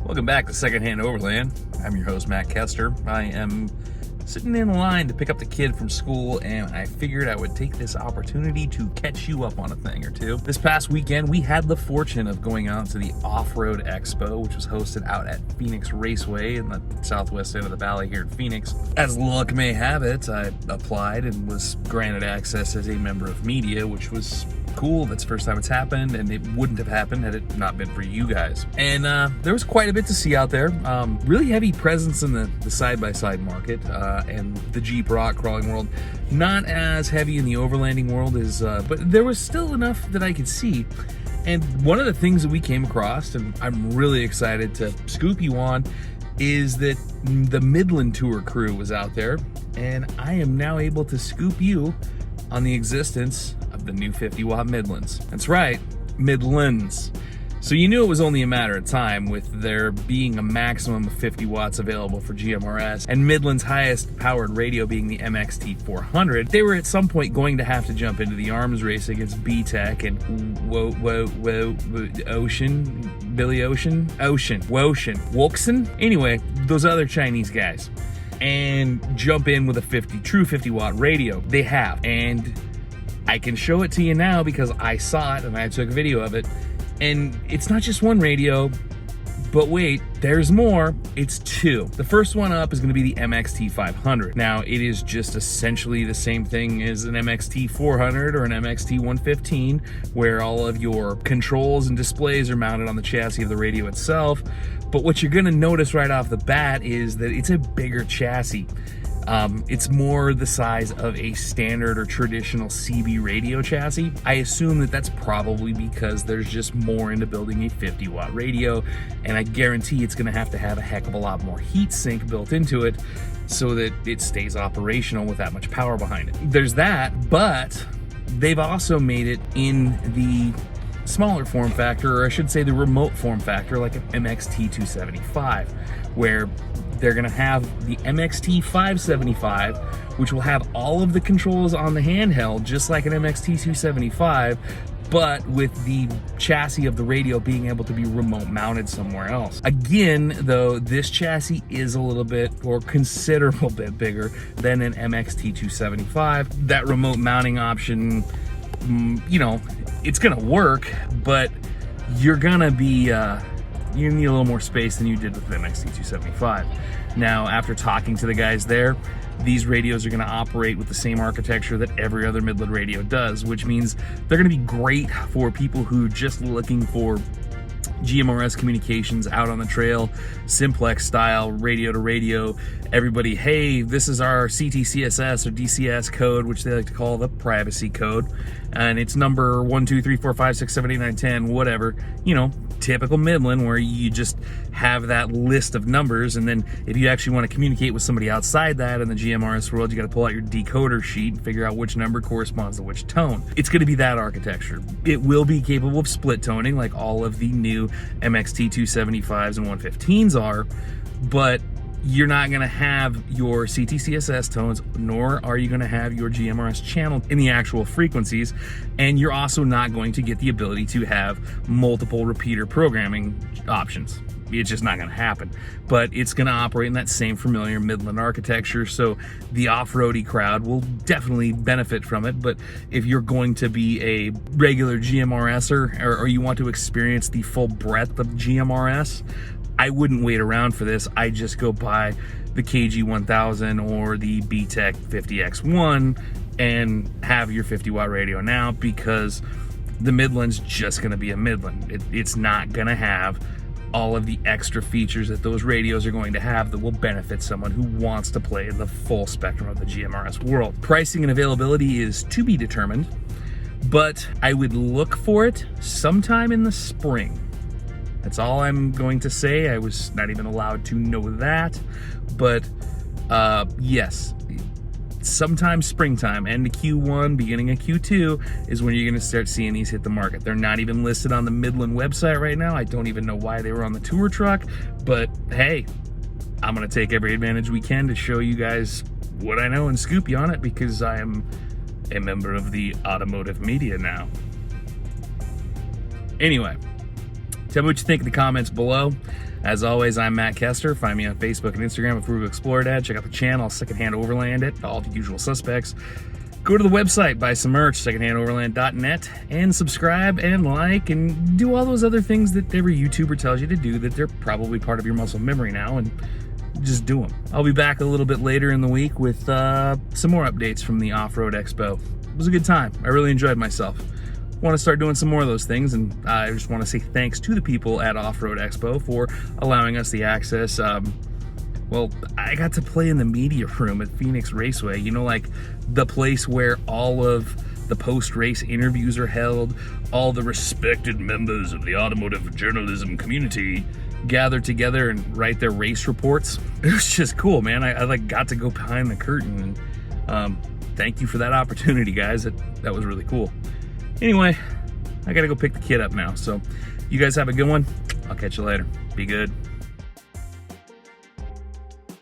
Welcome back to Secondhand Overland. I'm your host, Matt Kester. I am sitting in line to pick up the kid from school, and I figured I would take this opportunity to catch you up on a thing or two. This past weekend, we had the fortune of going out to the Offroad Expo, which was hosted out at Phoenix Raceway in the southwest end of the valley here in Phoenix. As luck may have it, I applied and was granted access as a member of media, which was cool. That's the first time it's happened, and it wouldn't have happened had it not been for you guys. And there was quite a bit to see out there. Really heavy presence in the side-by-side market and the Jeep rock crawling world. Not as heavy in the overlanding world as, but there was still enough that I could see. And one of the things that we came across, and I'm really excited to scoop you on, is that the Midland Tour crew was out there, and I am now able to scoop you on the existence of the new 50 watt Midlands. That's right, Midlands. So you knew it was only a matter of time, with there being a maximum of 50 watts available for GMRS and Midland's highest powered radio being the MXT 400. They were at some point going to have to jump into the arms race against B-Tech and Billy Ocean, Wolkson. Anyway, those other Chinese guys, and jump in with a true 50 watt radio. They have, and I can show it to you now because I saw it and I took a video of it. And it's not just one radio, but wait, there's more. It's two. The first one up is going to be the MXT 500. Now, it is just essentially the same thing as an MXT 400 or an MXT 115, where all of your controls and displays are mounted on the chassis of the radio itself. But what you're going to notice right off the bat is that it's a bigger chassis. It's more the size of a standard or traditional CB radio chassis. I assume that that's probably because there's just more into building a 50 watt radio, and I guarantee it's going to have a heck of a lot more heat sink built into it so that it stays operational with that much power behind it. There's that, but they've also made it in the smaller form factor, or I should say the remote form factor, like an MXT 275, where they're going to have the MXT 575, which will have all of the controls on the handheld, just like an MXT 275, but with the chassis of the radio being able to be remote mounted somewhere else. Again, though, this chassis is a little bit, or considerable bit bigger than an MXT 275. That remote mounting option, you know, it's going to work, but you're going to be, you need a little more space than you did with the MXT 275. Now, after talking to the guys there, these radios are going to operate with the same architecture that every other Midland radio does, which means they're going to be great for people who are just looking for GMRS communications out on the trail, simplex style, radio to radio. Everybody, hey, this is our CTCSS or DCS code, which they like to call the privacy code, and it's number 1, 2, 3, 4, 5, 6, 7, 8, 9, 10, whatever. You know, typical Midland, where you just have that list of numbers, and then if you actually want to communicate with somebody outside that in the GMRS world, you got to pull out your decoder sheet and figure out which number corresponds to which tone. It's going to be that architecture. It will be capable of split toning like all of the new MXT 275s and 115s are, but you're not going to have your CTCSS tones, nor are you going to have your GMRS channel in the actual frequencies, and you're also not going to get the ability to have multiple repeater programming options. It's just not going to happen, but it's going to operate in that same familiar Midland architecture, so the off-roady crowd will definitely benefit from it. But if you're going to be a regular GMRSer, or you want to experience the full breadth of GMRS, I wouldn't wait around for this. I just go buy the KG1000 or the B-Tech 50X1 and have your 50 watt radio now, because the Midland's just going to be a Midland. It's not going to have all of the extra features that those radios are going to have that will benefit someone who wants to play in the full spectrum of the GMRS world. Pricing and availability is to be determined, but I would look for it sometime in the spring. That's all I'm going to say. I was not even allowed to know that, but yes, sometime springtime, end of Q1, beginning of Q2 is when you're going to start seeing these hit the market. They're not even listed on the Midland website right now. I don't even know why they were on the tour truck, but hey, I'm going to take every advantage we can to show you guys what I know and scoop you on it, because I am a member of the automotive media now. Anyway, tell me what you think in the comments below. As always, I'm Matt Kester. Find me on Facebook and Instagram at Frugal Explorer Dad. Check out the channel, Secondhand Overland it, all the usual suspects. Go to the website, buy some merch, secondhandoverland.net, and subscribe and like and do all those other things that every YouTuber tells you to do that they're probably part of your muscle memory now, and just do them. I'll be back a little bit later in the week with some more updates from the Offroad Expo. It was a good time. I really enjoyed myself. Want to start doing some more of those things, and I just want to say thanks to the people at Offroad Expo for allowing us the access. Well, I got to play in the media room at Phoenix Raceway, you know, like the place where all of the post-race interviews are held, all the respected members of the automotive journalism community gather together and write their race reports. It was just cool, man. I like got to go behind the curtain, and thank you for that opportunity, guys. That was really cool. Anyway, I gotta go pick the kid up now, so you guys have a good one. I'll catch you later. Be good.